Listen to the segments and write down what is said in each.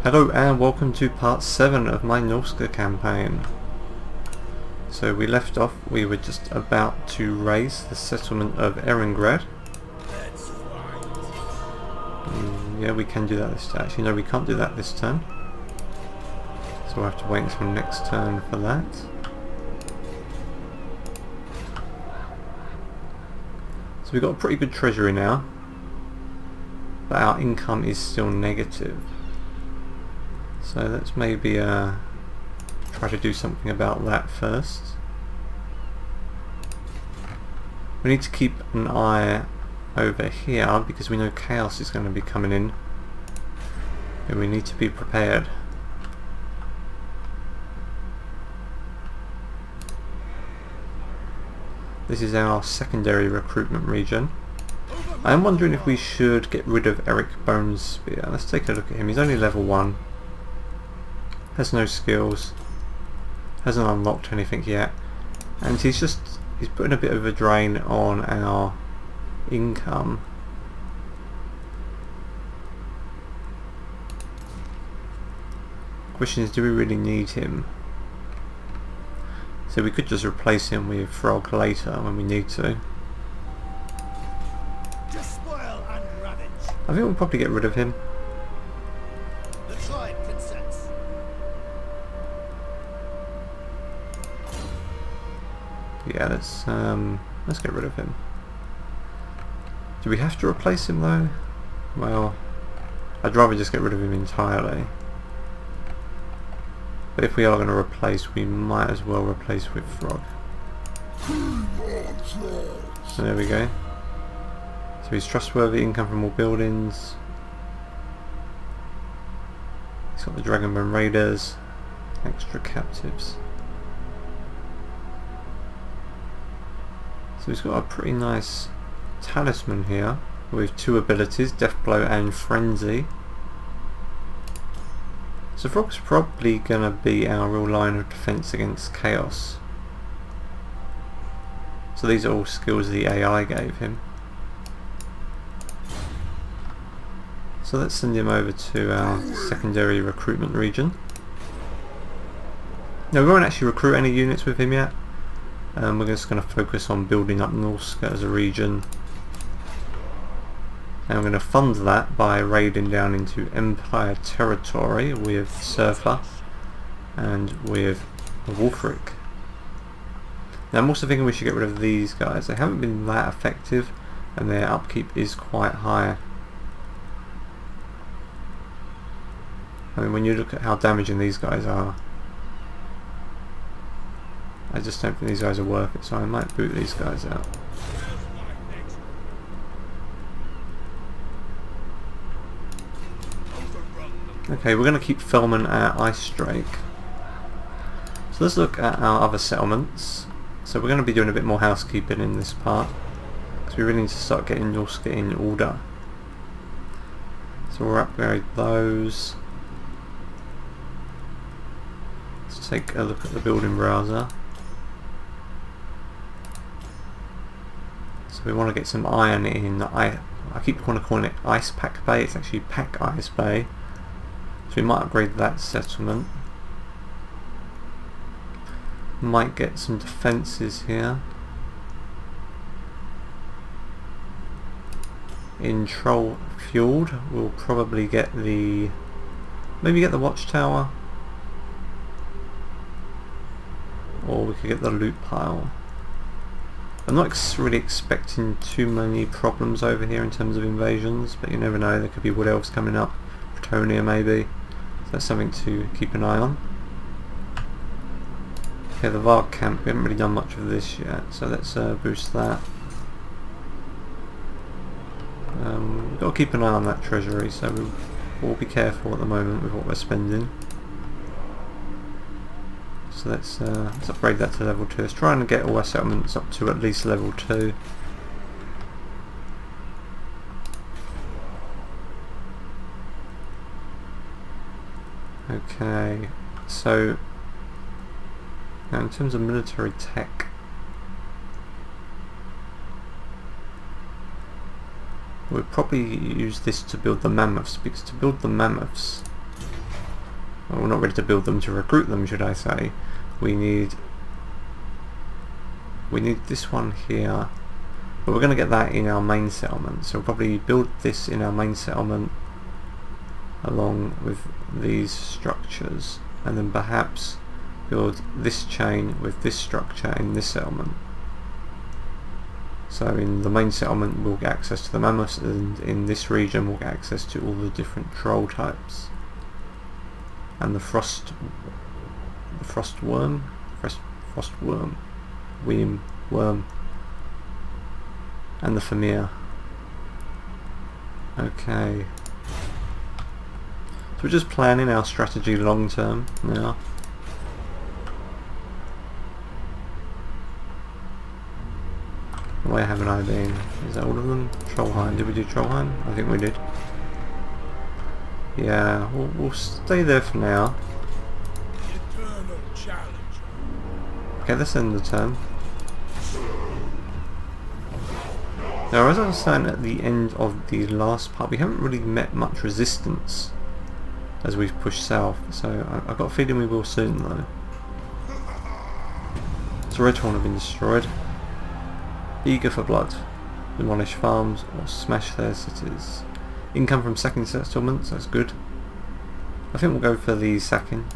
Hello and welcome to part 7 of my Norsca campaign. So we left off, we were just about to raise the settlement of Erengrad. Yeah, we can do that this turn. Actually no, we can't do that this turn. So we'll have to wait until next turn for that. So we've got a pretty good treasury now, but our income is still negative. So let's maybe try to do something about that first. We need to keep an eye over here because we know chaos is going to be coming in and we need to be prepared. This is our secondary recruitment region. I am wondering if we should get rid of Eric Bonespear. Let's take a look at him. He's only level 1. Has no skills. Hasn't unlocked anything yet. And he's putting a bit of a drain on our income. Question is, do we really need him? So we could just replace him with Frog later when we need to. I think we'll probably get rid of him. Yeah, let's get rid of him. Do we have to replace him though? Well, I'd rather just get rid of him entirely. But if we are going to replace, we might as well replace with Frog. So there we go. So he's trustworthy, income from all buildings. He's got the Dragonbone Raiders, extra captives. So he's got a pretty nice talisman here with 2 abilities, Deathblow and Frenzy. So Frog's probably going to be our real line of defense against chaos. So these are all skills the AI gave him. So let's send him over to our secondary recruitment region. Now we won't actually recruit any units with him yet. We're just going to focus on building up Norsca as a region. And I'm going to fund that by raiding down into Empire territory with Surfer and with Wolfric. Now I'm also thinking we should get rid of these guys. They haven't been that effective and their upkeep is quite high. I mean, when you look at how damaging these guys are, I just don't think these guys are worth it, so I might boot these guys out. Okay, we're going to keep Felman at Ice Drake. So let's look at our other settlements. So we're going to be doing a bit more housekeeping in this part, because we really need to start getting Norsca in order. So we'll upgrade those. Let's take a look at the building browser. So we want to get some iron in. I keep want to call it Ice Pack Bay. It's actually Pack Ice Bay. So we might upgrade that settlement. Might get some defences here. In Troll Fjord we'll probably get the... maybe get the watchtower. Or we could get the loot pile. I'm not really expecting too many problems over here in terms of invasions, but you never know, there could be wood elves coming up, Bretonia maybe, so that's something to keep an eye on. Okay, the Varg camp, we haven't really done much of this yet, so let's boost that. We've got to keep an eye on that treasury, so we'll be careful at the moment with what we're spending. So let's upgrade that to level 2. Let's try and get all our settlements up to at least level 2. Okay, so now in terms of military tech, we'll probably use this to build the mammoths, because to build the mammoths well, we're not ready to build them to recruit them, should I say. We need this one here, but we're going to get that in our main settlement, so we'll probably build this in our main settlement along with these structures, and then perhaps build this chain with this structure in this settlement. So in the main settlement we'll get access to the mammoths, and in this region we'll get access to all the different troll types. And the frost worm, and the Famir. Okay. So we're just planning our strategy long term now. Where haven't I been? Is that all of them? Trollheim. Did we do Trollheim? I think we did. Yeah, we'll stay there for now. Okay, let's end the turn. Now, as I was saying at the end of the last part, we haven't really met much resistance as we've pushed south, so I've got a feeling we will soon though. So Redhorn have been destroyed. Eager for blood. Demolish farms or smash their cities. Income from sacking settlements, that's good. I think we'll go for the sacking.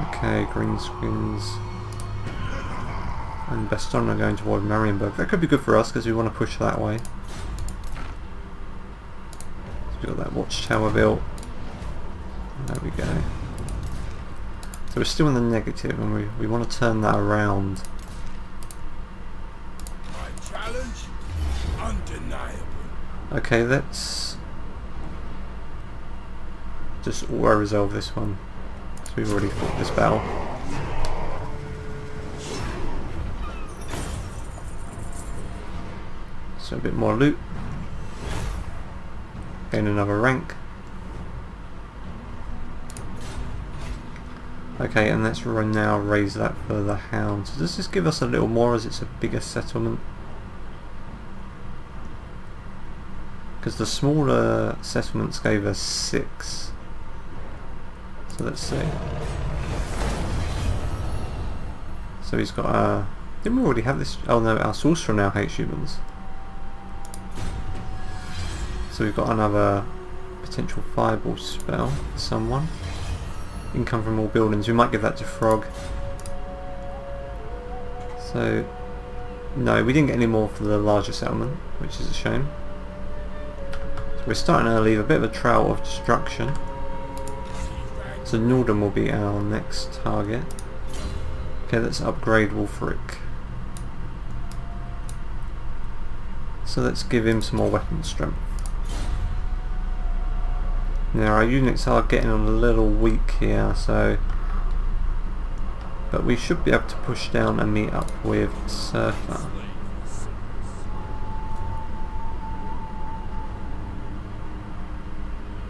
Okay, green screens. And Baston are going toward Marienburg. That could be good for us because we want to push that way. So we've got that watchtower built. There we go. So we're still in the negative, and we want to turn that around. My challenge, undeniable. Okay, let's just auto-resolve this one. So we've already fought this battle. So a bit more loot. Gain another rank. Okay, and let's now raise that for the hound. So does this give us a little more as it's a bigger settlement? Because the smaller settlements gave us 6. So let's see. So he's got a... Didn't we already have this? Oh no, our sorcerer now hates humans. So we've got another potential fireball spell for someone. Income from all buildings. We might give that to Frog. So no, we didn't get any more for the larger settlement, which is a shame. So we're starting to leave a bit of a trail of destruction. So Norden will be our next target. Okay, let's upgrade Wulfric. So let's give him some more weapon strength. Now our units are getting a little weak here, so... But we should be able to push down and meet up with Surfer.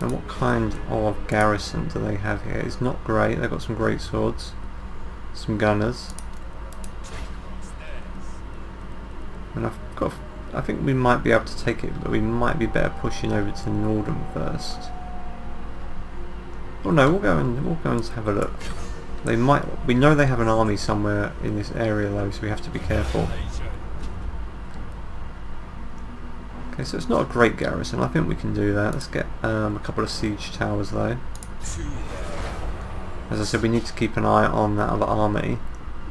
And what kind of garrison do they have here? It's not great. They've got some great swords, some gunners, and I think we might be able to take it, but we might be better pushing over to Norden first. Oh no, we'll go and have a look. They might. We know they have an army somewhere in this area though, so we have to be careful. Okay, so it's not a great garrison. I think we can do that. Let's get a couple of siege towers though. As I said, we need to keep an eye on that other army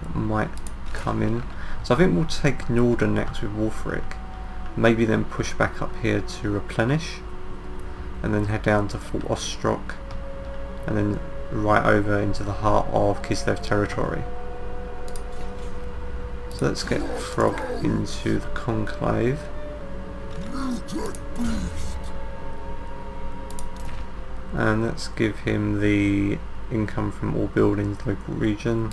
that might come in. So I think we'll take Norden next with Wulfric. Maybe then push back up here to replenish, and then head down to Fort Ostrok, and then right over into the heart of Kislev territory. So let's get Frog into the Conclave. And let's give him the income from all buildings local region.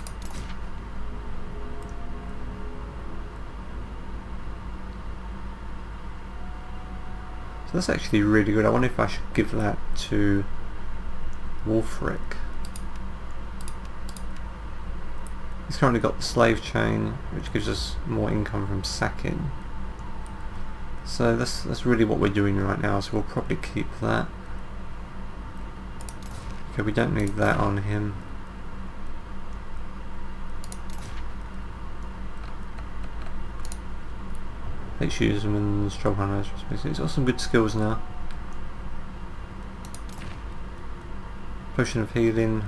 So that's actually really good. I wonder if I should give that to Wulfric. He's currently got the slave chain, which gives us more income from sacking. So that's really what we're doing right now, so we'll probably keep that. Okay, we don't need that on him. Let's use him in Strong Hunter. He's got some good skills now. Potion of Healing,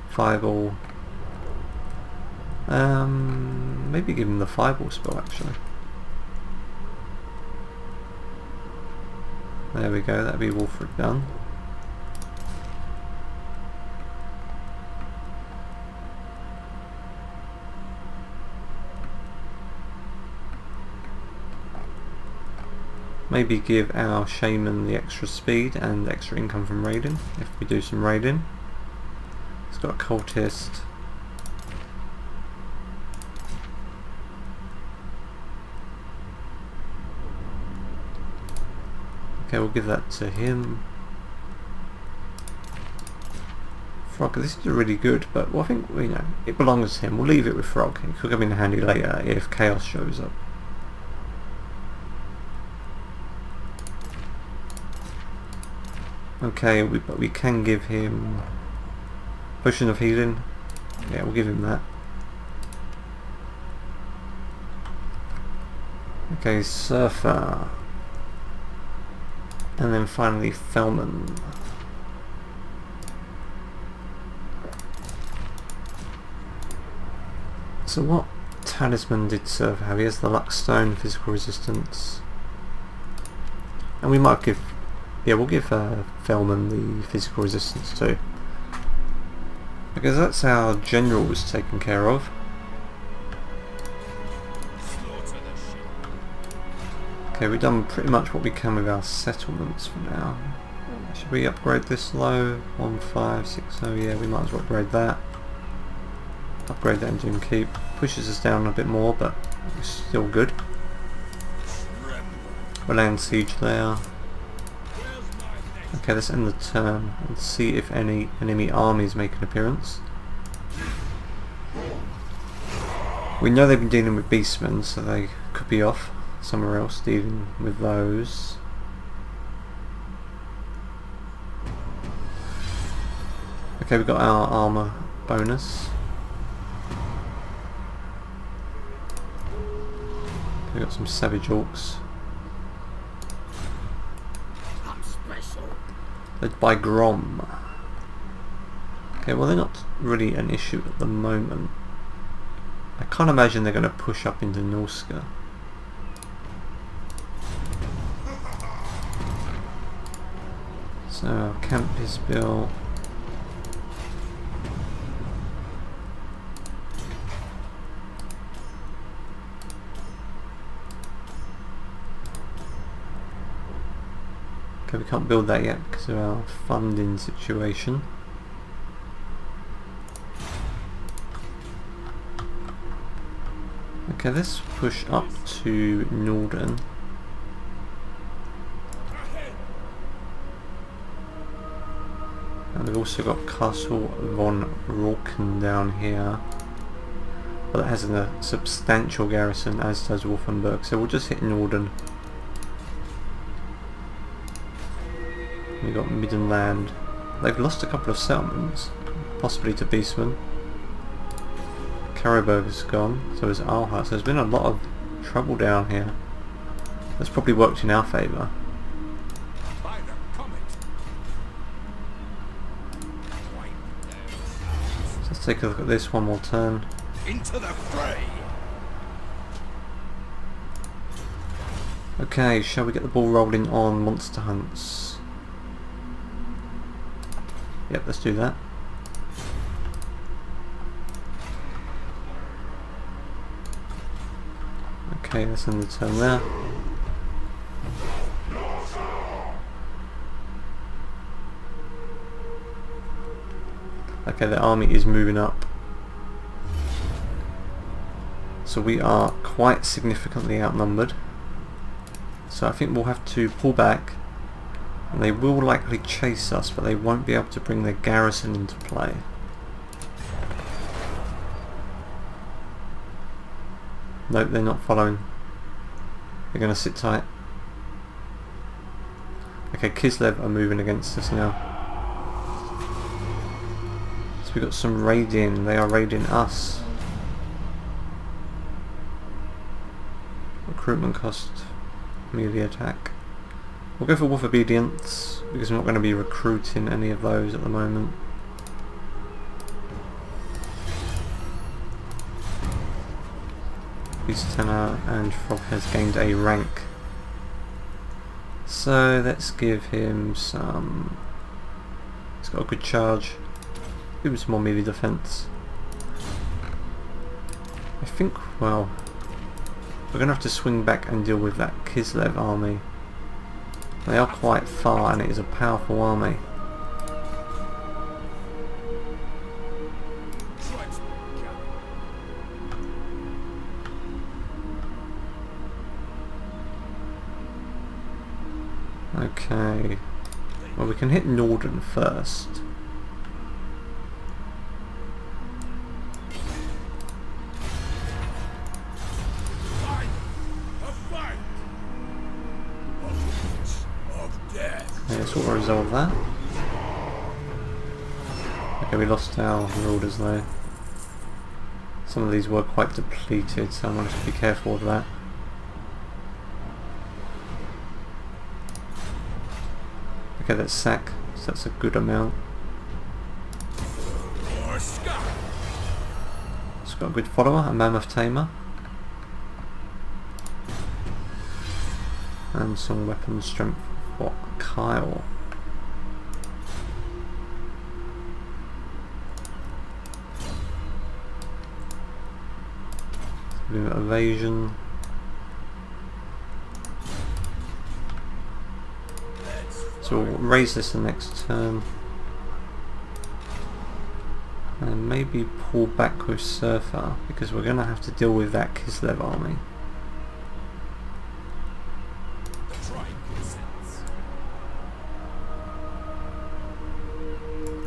Fireball. Maybe give him the Fireball spell actually. There we go, that'd be Wolfric done. Maybe give our Shaman the extra speed and extra income from raiding, if we do some raiding. It's got a Cultist. Okay, we'll give that to him. Frog, this is really good, but well, I think, you know, it belongs to him. We'll leave it with Frog. It could come in handy later if Chaos shows up. Okay, but we can give him Potion of Healing. Yeah, we'll give him that. Okay, Surfer. And then finally Felman. So what talisman did Surfer have? He has the Luck Stone, physical resistance. And we might give... yeah, we'll give Felman the physical resistance too. Because that's our general was taken care of. Okay, we've done pretty much what we can with our settlements for now. Should we upgrade this low? 1560, yeah, we might as well upgrade that. Upgrade that engine keep. Pushes us down a bit more, but it's still good. We'll land siege there. Okay, let's end the turn and see if any enemy armies make an appearance. We know they've been dealing with beastmen, so they could be off somewhere else dealing with those. Okay, we've got our armour bonus. Okay, we've got some savage orcs. Led by Grom. Okay, well they're not really an issue at the moment. I can't imagine they're going to push up into Norsca. So our camp is built. Okay, we can't build that yet because of our funding situation. Okay, let's push up to Norden. And we've also got Castle von Rauken down here. But that has a substantial garrison, as does Wolfenburg, so we'll just hit Norden. We've got Middenland. They've lost a couple of settlements, possibly to Beastmen. Karabog is gone, so is Alha. So there's been a lot of trouble down here. That's probably worked in our favour. So let's take a look at this one more turn. Into the fray. Okay, shall we get the ball rolling on monster hunts? Yep, let's do that. Okay, let's end the turn there. Okay, the army is moving up. So we are quite significantly outnumbered. So I think we'll have to pull back. And they will likely chase us, but they won't be able to bring their garrison into play. Nope, they're not following. They're going to sit tight. Okay, Kislev are moving against us now. So we've got some raiding. They are raiding us. Recruitment cost, melee attack. We'll go for Wolf Obedience because we're not going to be recruiting any of those at the moment. Beast Tenor and Frog has gained a rank. So let's give him some... He's got a good charge. Give him some more melee defense. I think, well, we're going to have to swing back and deal with that Kislev army. They are quite far and it is a powerful army. Okay, well we can hit Norden first. Okay, so we'll resolve that. Okay, we lost our rulers there. Some of these were quite depleted, so I want to be careful of that. Okay, that's sack, so that's a good amount. Norsca. It's got a good follower, a mammoth tamer. And some weapon strength for Kyle. A bit of evasion. So we'll raise this the next turn. And maybe pull back with Surfer, because we're going to have to deal with that Kislev army.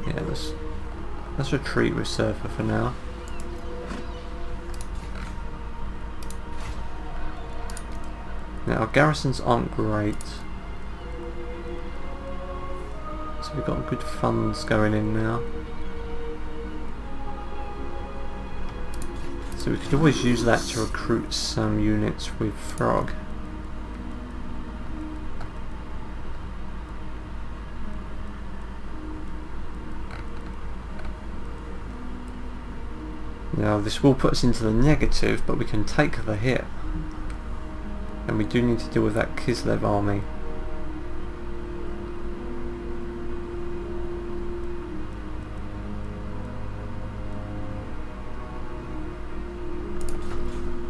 Yeah, let's retreat with Surfer for now. Now our garrisons aren't great. So we've got good funds going in now. So we could always use that to recruit some units with Frog. Now this will put us into the negative, but we can take the hit. And we do need to deal with that Kislev army.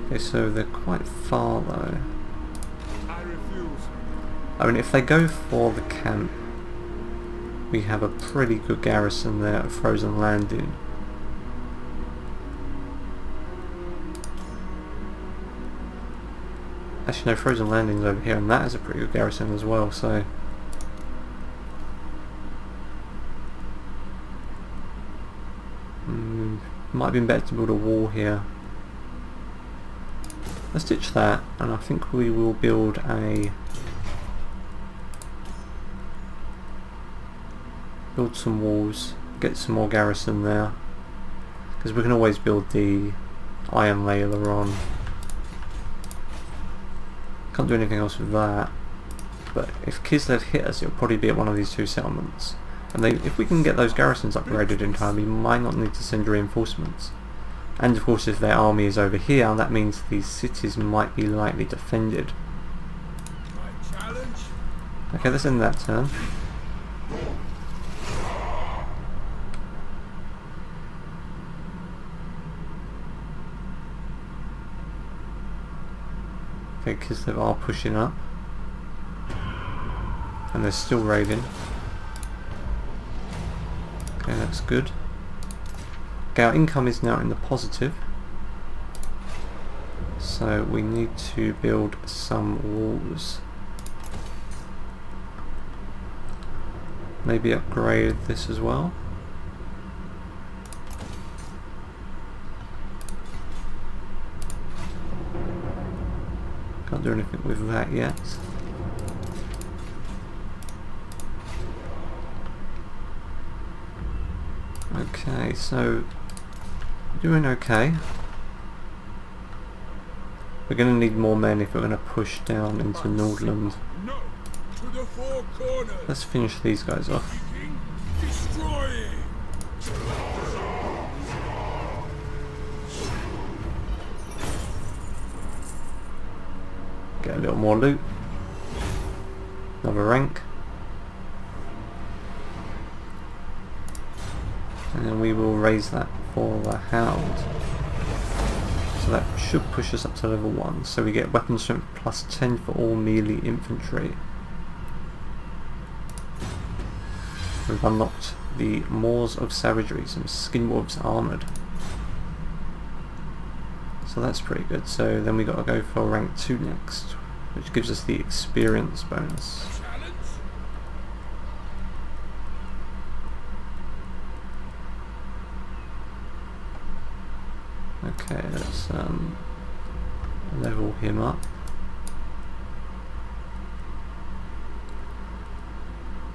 Okay, so they're quite far though. I refuse. I mean, if they go for the camp, we have a pretty good garrison there at Frozen Landing. Actually no, Frozen Landing's over here and that is a pretty good garrison as well, so... might have been better to build a wall here. Let's ditch that, and I think we will build some walls, get some more garrison there, because we can always build the iron layer on. Can't do anything else with that, but if Kislev hit us, it'll probably be at one of these two settlements, and if we can get those garrisons upgraded in time, we might not need to send reinforcements. And of course if their army is over here, that means these cities might be lightly defended. My challenge. Okay, let's end that turn. Okay, Kislev are pushing up. And they're still raiding. Okay, that's good. Okay, our income is now in the positive, so we need to build some walls. Maybe upgrade this as well. Got can't do anything with that yet. Okay, so doing okay. We're going to need more men if we're going to push down into Nordland. No! To the four corners! Let's finish these guys off. Seeking, destroying! Get a little more loot. Another rank. And then we will raise that for the Hound. So that should push us up to level 1. So we get weapon strength plus 10 for all melee infantry. We've unlocked the Moors of Savagery, some skinwolves armoured. So that's pretty good. So then we got to go for rank 2 next, which gives us the experience bonus. Challenge? Okay, let's level him up.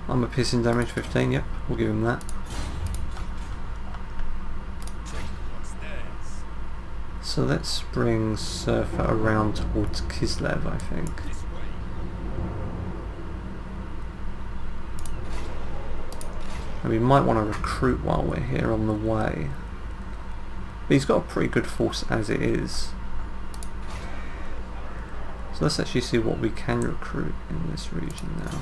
Armor piercing damage 15, yep, we'll give him that. So let's bring Surfer around towards Kislev, I think. This way. And we might want to recruit while we're here on the way. But he's got a pretty good force as it is. So let's actually see what we can recruit in this region now.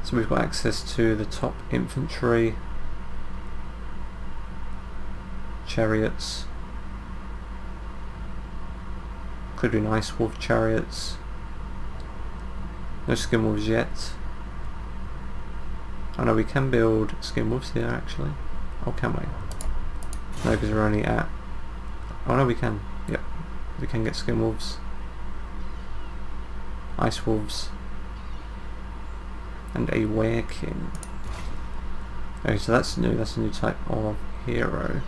So we've got access to the top infantry, chariots, could do nice wolf chariots, no skin wolves yet. Oh no, we can build skin wolves here actually. Oh, can we? No, because we're only at... Oh no, we can. Yep, we can get skin wolves, ice wolves, and a werekin. Okay, so that's new. That's a new type of hero.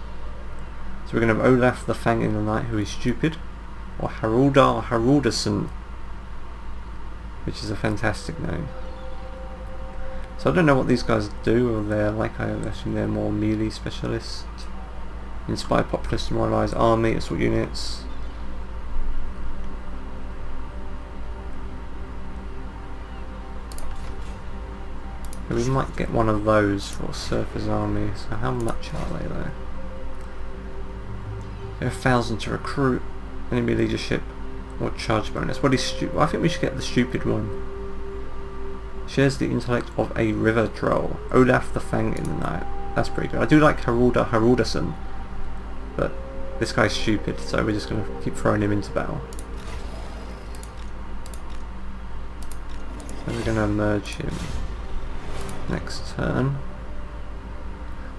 So we're going to have Olaf the Fang in the Night, who is stupid, or Haraldar Haraldason, which is a fantastic name. So I don't know what these guys do, or they're like, I assume they're more melee specialists. Inspire populace to moralise army, assault units. We might get one of those for Surfer's army. So how much are they though? They're 1,000 to recruit, enemy leadership, or charge bonus. What is stupid? I think we should get the stupid one. Shares the intellect of a river troll. Olaf the Fang in the Night. That's pretty good. I do like Haraldar Haraldason, but this guy's stupid, so we're just going to keep throwing him into battle. So we're going to merge him next turn.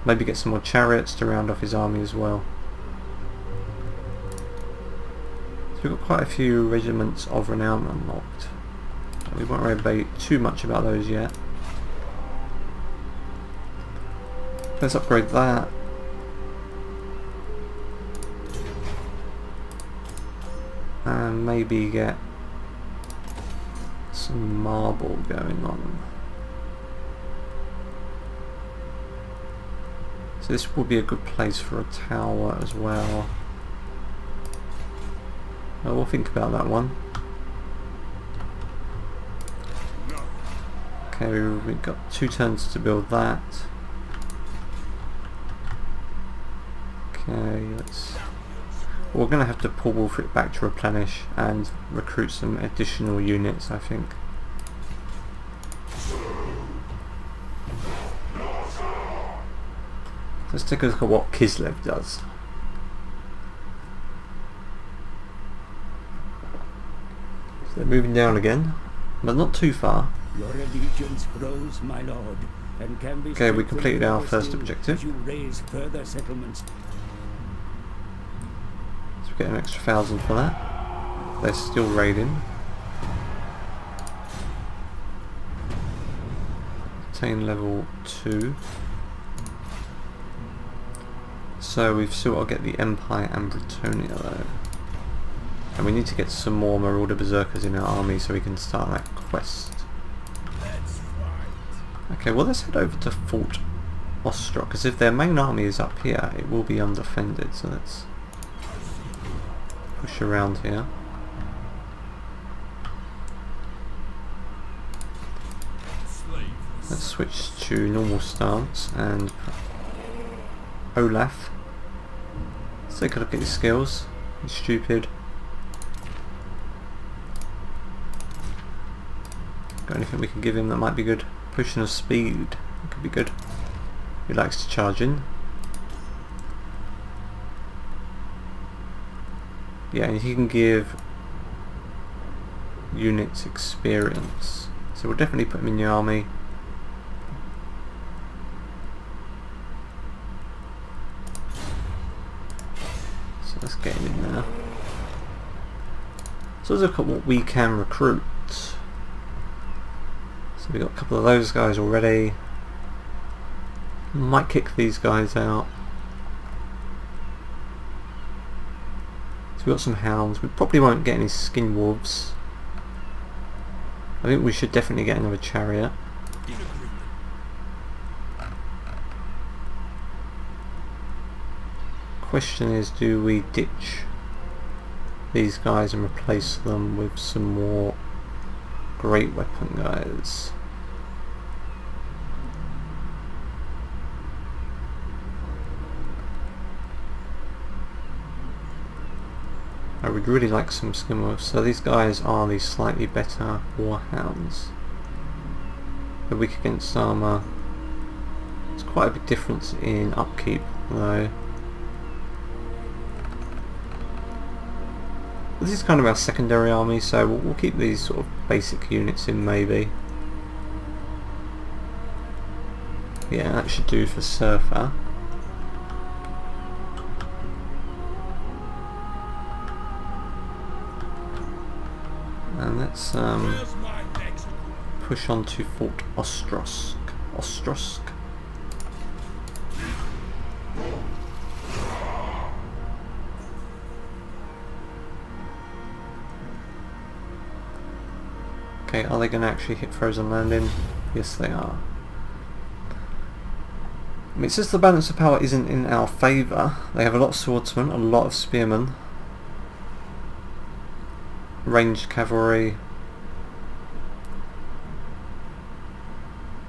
Maybe get some more chariots to round off his army as well. So we've got quite a few regiments of renown unlocked. We won't worry about too much about those yet. Let's upgrade that. And maybe get some marble going on. So this would be a good place for a tower as well. Well, we'll think about that one. Okay, we've got 2 turns to build that. Okay, let's... We're going to have to pull Wolfric back to replenish and recruit some additional units, I think. Let's take a look at what Kislev does. So they're moving down again, but not too far. Your allegiance grows, my lord, and can be Okay, we completed our first objective. as you raise further settlements. So we get an extra 1,000 for that. They're still raiding. Attain level 2. So we've still got to get the Empire and Britonia though. And we need to get some more Marauder Berserkers in our army so we can start that quest. Let's fight. Okay, well let's head over to Fort Ostrog, because if their main army is up here, it will be undefended, so let's push around here. Let's switch to normal stance and Olaf. Let's take a look at his skills. He's stupid. Got anything we can give him that might be good? Potion of speed. That could be good. He likes to charge in. Yeah, and he can give units experience. So we'll definitely put him in the army. So let's get him in there. So let's look at what we can recruit. So we've got a couple of those guys already. Might kick these guys out. So we've got some hounds. We probably won't get any skin wolves. I think we should definitely get another chariot. Question is, do we ditch these guys and replace them with some more great weapon guys? I would really like some skin wolves. So these guys are the slightly better warhounds. They're weak against armour. There's quite a big difference in upkeep though. This is kind of our secondary army, so we'll keep these sort of basic units in maybe. Yeah, that should do for Surfer. And let's Where's my next? push on to Fort Ostrosk. Okay, are they going to actually hit Frozen Landing? Yes they are. I mean, since the balance of power isn't in our favour, they have a lot of swordsmen, a lot of spearmen, ranged cavalry,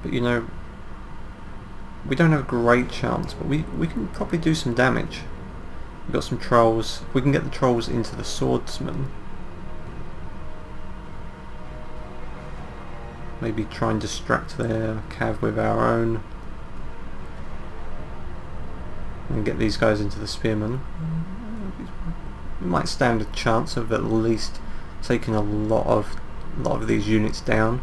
but you know, we don't have a great chance, but we can probably do some damage. We've got some trolls. If we can get the trolls into the swordsmen, maybe try and distract their cav with our own, and get these guys into the spearmen. We might stand a chance of at least taking a lot of these units down.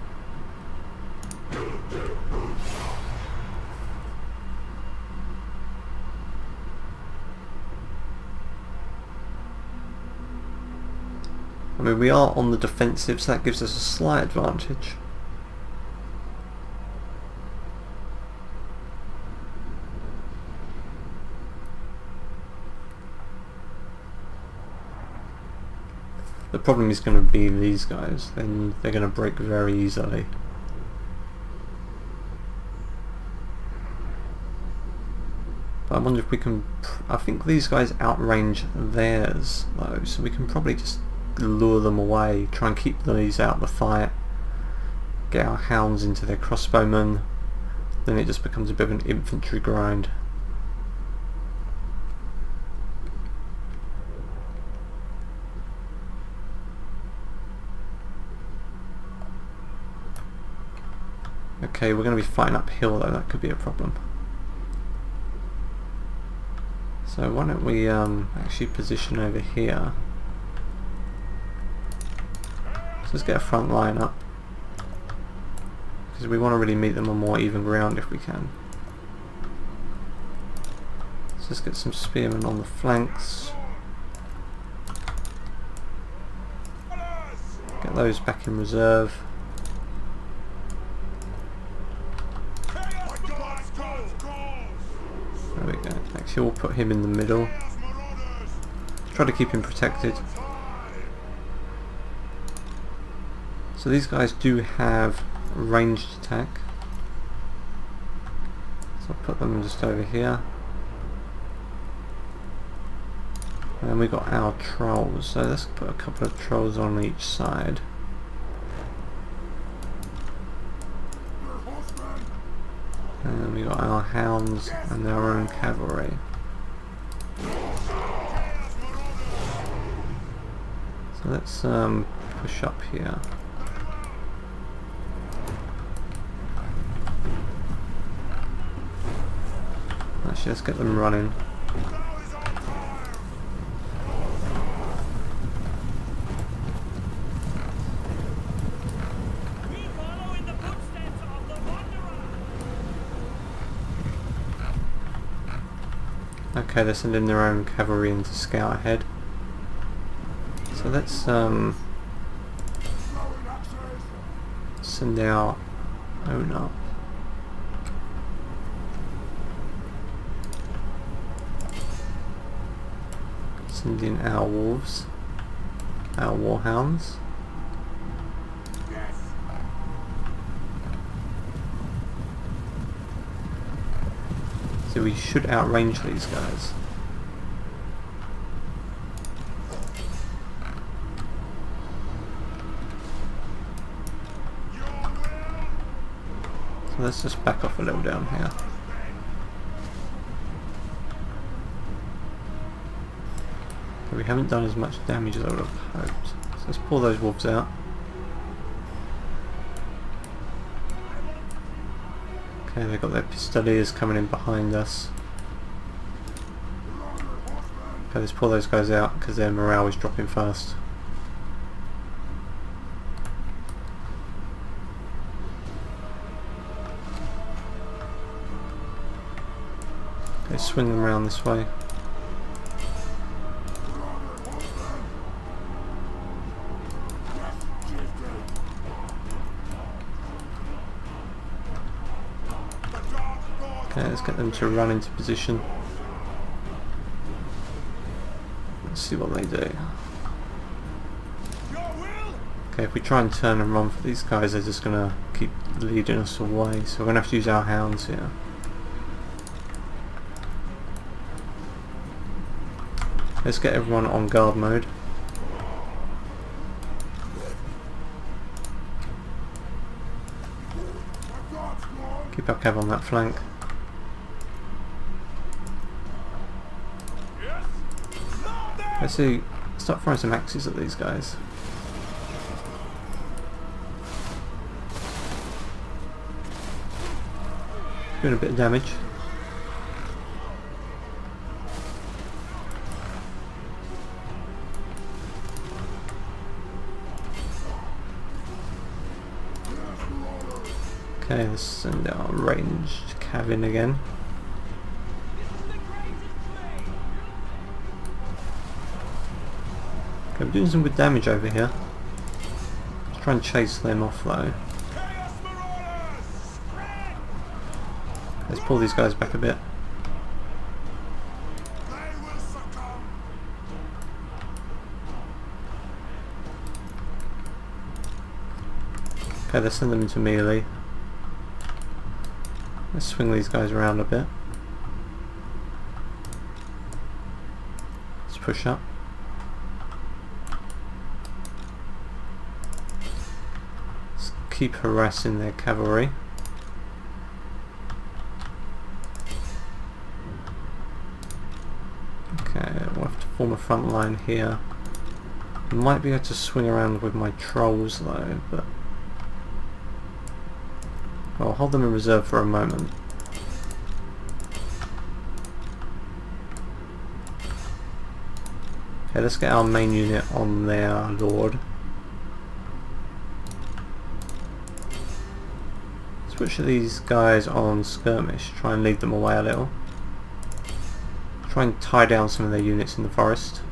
I mean, we are on the defensive, so that gives us a slight advantage. The problem is going to be these guys, then they're going to break very easily. But I wonder if we can... I think these guys outrange theirs though, so we can probably just lure them away, try and keep these out of the fight, get our hounds into their crossbowmen, then it just becomes a bit of an infantry grind. Okay, we're going to be fighting uphill though, that could be a problem. So why don't we actually position over here. So let's get a front line up, because we want to really meet them on more even ground if we can. So let's get some spearmen on the flanks. Get those back in reserve. There we go. Actually, we'll put him in the middle. Try to keep him protected. So these guys do have ranged attack. So I'll put them just over here. And then we got our trolls, so let's put a couple of trolls on each side. And then we got our hounds and our own cavalry. So let's push up here. Actually, let's get them running. Okay, they're sending their own cavalry in to scout ahead. So let's send our own up. Send in our wolves, our warhounds. So we should outrange these guys. So let's just back off a little down here. So we haven't done as much damage as I would have hoped. So let's pull those wolves out. Okay, they've got their pistoliers coming in behind us. Okay, let's pull those guys out because their morale is dropping fast. Okay, swing them around this way. Okay, let's get them to run into position. Let's see what they do. Okay, if we try and turn and run for these guys, they're just going to keep leading us away, so we're going to have to use our hounds here. Let's get everyone on guard mode. Keep our cav on that flank. Let's see, start throwing some axes at these guys. Doing a bit of damage. Okay, let's send our ranged cav in again. Okay, we're doing some good damage over here. Let's try and chase them off though. Let's pull these guys back a bit. Okay, let's send them into melee. Let's swing these guys around a bit. Let's push up. Let's keep harassing their cavalry. Okay, we'll have to form a front line here. I might be able to swing around with my trolls though, but I'll hold them in reserve for a moment. Okay, let's get our main unit on their lord. Let's switch these guys on skirmish, try and lead them away a little. Try and tie down some of their units in the forest.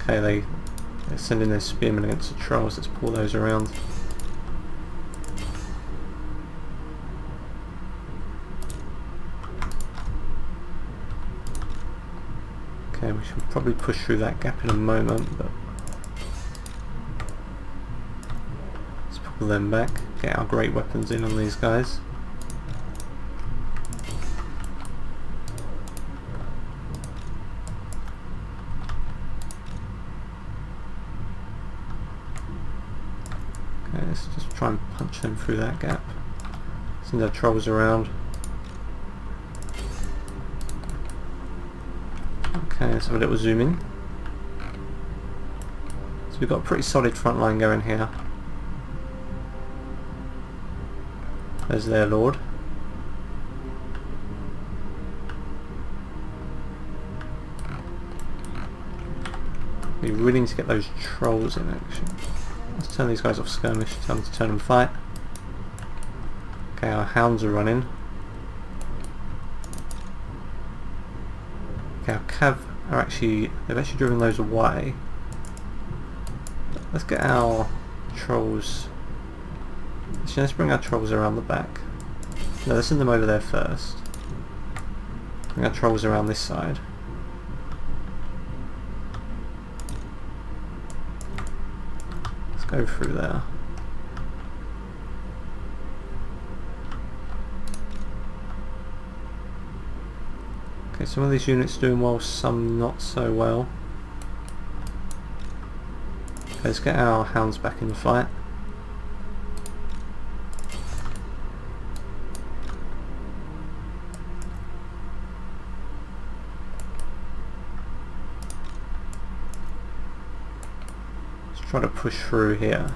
Okay, they're sending their spearmen against the trolls. Let's pull those around. Okay, we should probably push through that gap in a moment, but let's pull them back, get our great weapons in on these guys. Okay, let's just try and punch them through that gap. Send our trolls around. Okay, let's have a little zoom in. So we've got a pretty solid front line going here. There's their lord. We really need to get those trolls in action. Let's turn these guys off skirmish, tell them to turn and fight. Okay, our hounds are running. Okay, our cav are they've actually driven those away. Let's get our trolls. Actually, let's bring our trolls around the back. No, let's send them over there first. Bring our trolls around this side. Let's go through there. Okay, some of these units doing well, some not so well. Okay, let's get our hounds back in the fight. Let's try to push through here.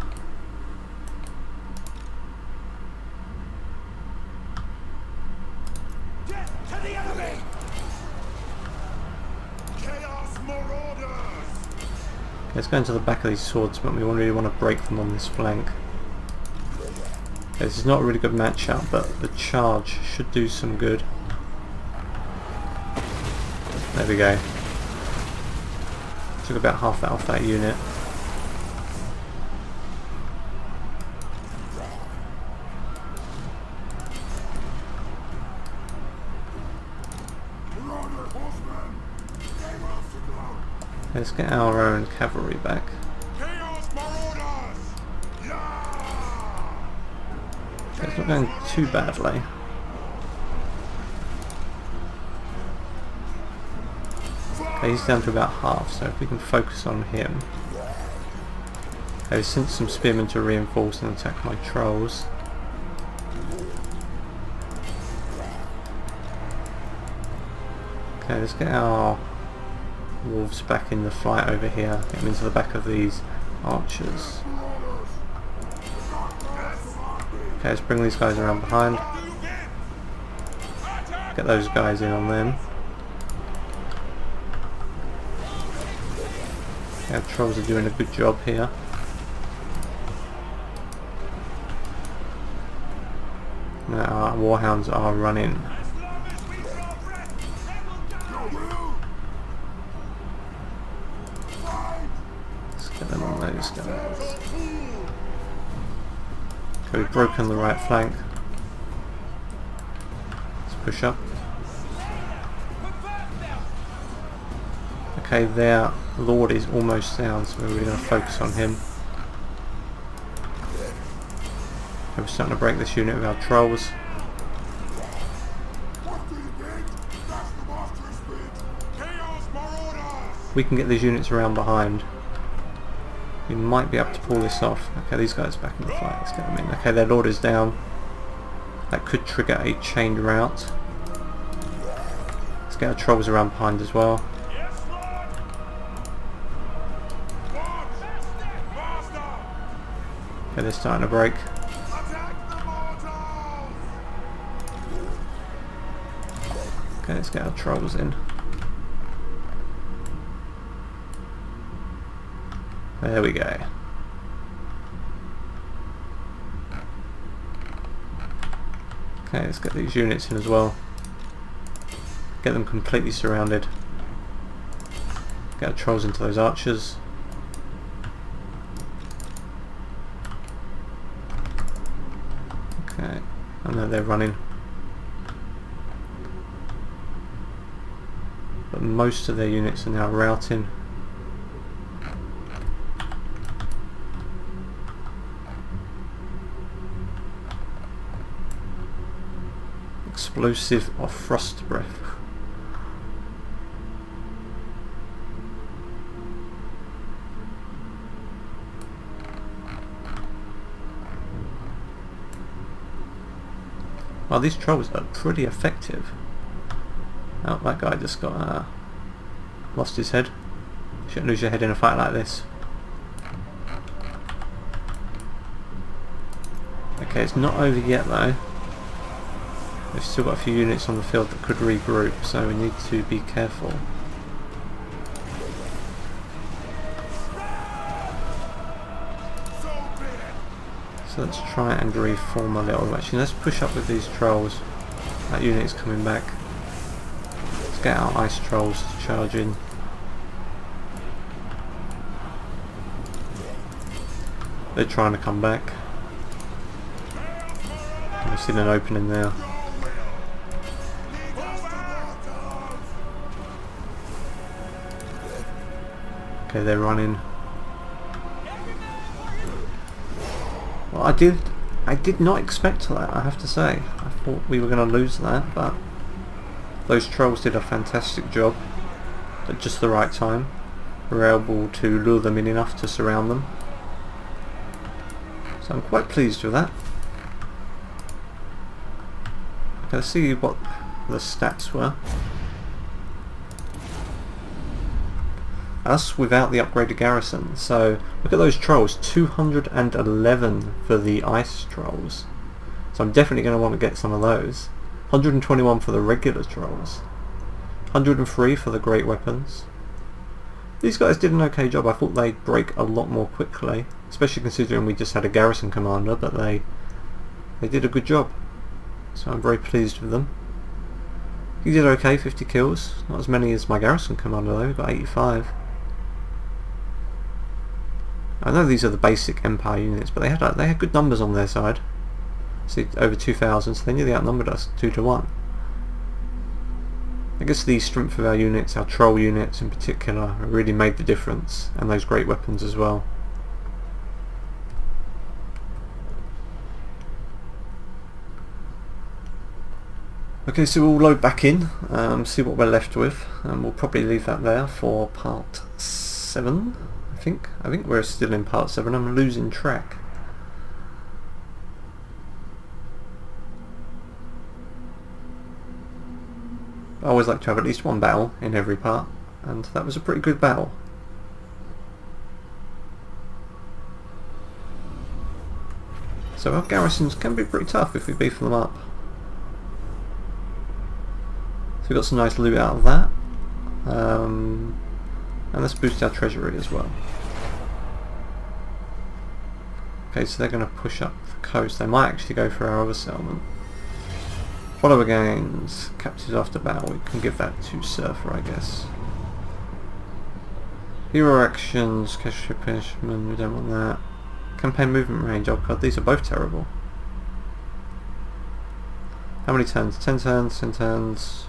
Let's go into the back of these swordsmen. We really want to break them on this flank. Okay, this is not a really good matchup, but the charge should do some good. There we go. Took about half that off that unit. Let's get our own cavalry back. Okay, it's not going too badly. Okay, he's down to about half, so if we can focus on him. Okay, sent some spearmen to reinforce and attack my trolls. Okay, let's get our wolves back in the fight over here. Get them into the back of these archers. Okay, let's bring these guys around behind. Get those guys in on them. Our trolls are doing a good job here. Now our warhounds are running. Get them on those guys. Okay, we've broken the right flank. Let's push up. Okay, their lord is almost down, so we're really going to focus on him. Okay, we're starting to break this unit with our trolls. We can get these units around behind. We might be able to pull this off. Okay, these guys are back in the fight. Let's get them in. Okay, their lord is down. That could trigger a chained rout. Let's get our trolls around behind as well. Okay, they're starting to break. Okay, let's get our trolls in. There we go. Okay, let's get these units in as well. Get them completely surrounded. Get our trolls into those archers. Okay, I know they're running. But most of their units are now routing. Explosive of frost breath. Well, these trolls are pretty effective. Oh, that guy just got lost his head. You shouldn't lose your head in a fight like this. Okay, it's not over yet though. We've still got a few units on the field that could regroup, so we need to be careful. So let's try and reform a little. Actually, let's push up with these trolls. That unit is coming back. Let's get our ice trolls to charge in. They're trying to come back. I've seen an opening there. Okay, they're running. Well, I did not expect that, I have to say. I thought we were going to lose that, but those trolls did a fantastic job at just the right time. We were able to lure them in enough to surround them. So I'm quite pleased with that. Okay, let's see what the stats were. Us without the upgraded garrison. So look at those trolls, 211 for the ice trolls. So I'm definitely going to want to get some of those. 121 for the regular trolls. 103 for the great weapons. These guys did an okay job. I thought they'd break a lot more quickly, especially considering we just had a garrison commander, but they did a good job. So I'm very pleased with them. He did okay, 50 kills. Not as many as my garrison commander though, he got 85. I know these are the basic Empire units, but they had good numbers on their side. See, over 2,000, so they nearly outnumbered us 2 to 1. I guess the strength of our units, our troll units in particular, really made the difference, and those great weapons as well. Okay, so we'll load back in, see what we're left with, and we'll probably leave that there for part 7. I think we're still in part 7. I'm losing track. I always like to have at least one battle in every part, and that was a pretty good battle. So our garrisons can be pretty tough if we beef them up. So we got some nice loot out of that. And let's boost our treasury as well. Okay, so they're going to push up the coast. They might actually go for our other settlement. Follower gains, captures after battle. We can give that to Surfer, I guess. Hero actions, cash replenishment, we don't want that. Campaign movement range, oh god, these are both terrible. How many turns? 10 turns, 10 turns.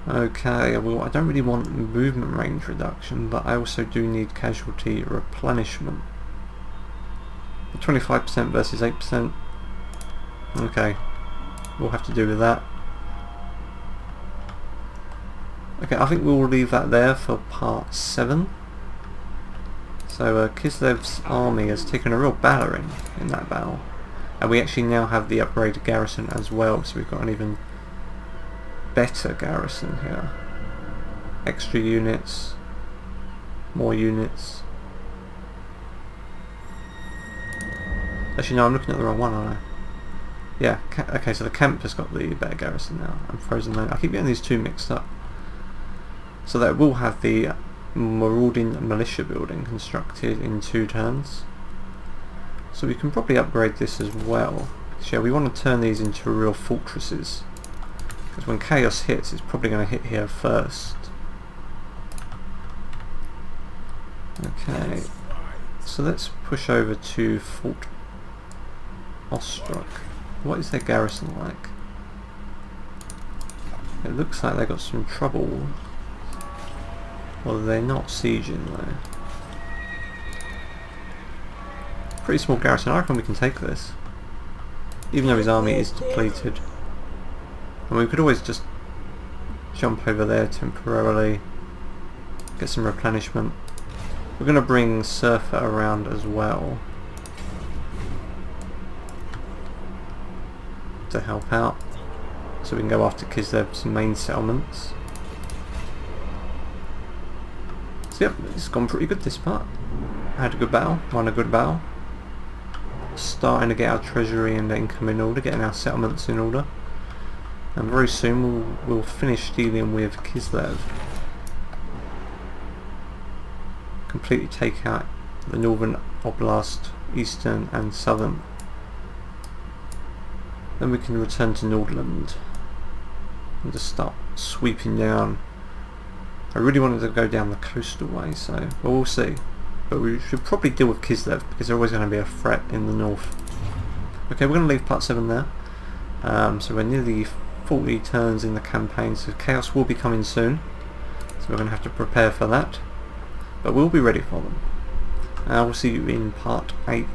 Okay, well I don't really want movement range reduction, but I also do need casualty replenishment. 25% versus 8%. Okay, we'll have to do with that. Okay, I think we'll leave that there for part 7. So Kislev's army has taken a real battering in that battle. And we actually now have the upgraded garrison as well, so we've got an even better garrison here. Extra units, more units. Actually no, I'm looking at the wrong one, aren't I? Yeah, okay, so the camp has got the better garrison now. I'm frozen there. I keep getting these two mixed up. So that will have the marauding militia building constructed in 2 turns. So we can probably upgrade this as well. So yeah, we want to turn these into real fortresses. Because when chaos hits, it's probably going to hit here first. Okay, so let's push over to Fort Ostrog. What is their garrison like? It looks like they got some trouble. Well, they're not sieging though. Pretty small garrison. I reckon we can take this. Even though his army is depleted. And we could always just jump over there temporarily. Get some replenishment. We're going to bring Surfer around as well. To help out. So we can go after Kislev's main settlements. So yep, it's gone pretty good this part. Had a good battle, won a good battle. Starting to get our treasury and income in order, getting our settlements in order. And very soon we'll finish dealing with Kislev. Completely take out the northern oblast, eastern and southern. Then we can return to Nordland and just start sweeping down. I really wanted to go down the coastal way, so well, we'll see. But we should probably deal with Kislev because they're always going to be a threat in the north. Okay, we're going to leave part 7 there. So we're nearly 40 turns in the campaign, so chaos will be coming soon. So we're going to have to prepare for that. But we'll be ready for them. We'll see you in part 8.